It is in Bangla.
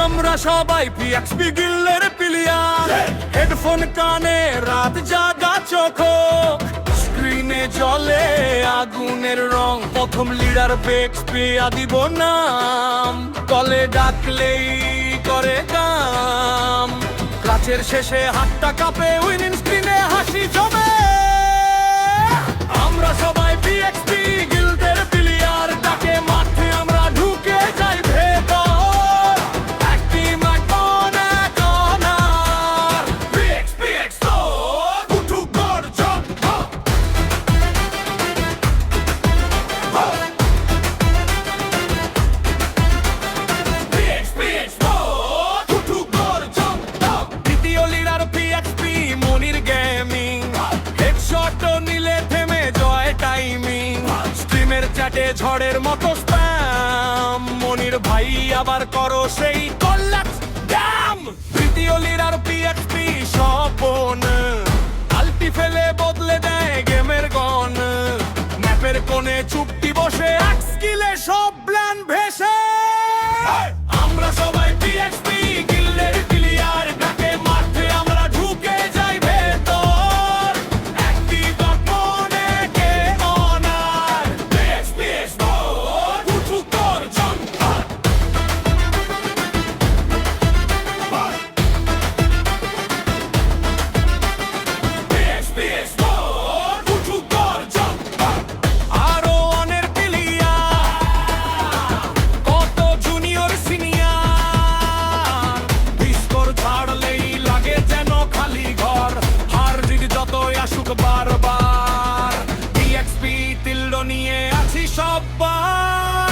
আমরা সবাই পিএক্সপি গিল্ডের প্লেয়ার, হেডফোন কানে রাত জাগা চোখ, স্ক্রিনে জ্বলে আগুনের রং, প্রথম লিডার পিএক্সপি আদিব নাম, কলে ডাকলেই করে কাম, ক্লাচের শেষে হাতটা কাঁপে, উইনিং স্ক্রিনে হাসি জমে। আমরা সবাই পিএক্সপি গিল্ডের প্লেয়ার, ডাকে মাঠে আমরা ঢুকে যাই ভেতর, এক টিম এক মন এক অনার, পিএক্সপি উঠু গর্জন। দ্বিতীয় লিডার পিএক্সপি মনির গেমিং, হেডশট নিলে থেমে জয় টাইমিং, স্ট্রিমের চ্যাটে ঝড়ের মতো স্প্যাম, মনির ভাই আবার করো সেই কল্লাচ ড্যাম। তৃতীয় লিডার পিএক্সপি স্বপন, আলটি ফেলে বদলে দেয় গেমের গন, ম্যাপের কোণে চুপটি বসে এক স্কিলে সব প্ল্যান ভেসে। আমরা সবাই পিএক্সপি গিল্ডের প্লেয়ার, ডাকে মাঠে আমরা ঢুকে যাই ভেতর, একটি মনে কে অনার, পিএক্সপি উঠু গর্জন। পিএক্সপি উঠু গর্জন। আরো অনেক প্লেয়ার, কত জুনিয়র সিনিয়র, বিস্কোর ছাড়লেই লাগে যেন খালি ঘর, হার জিত যতই আসুক বারবার, পিএক্সপি তিল্ড নিয়ে আছি সব্বার।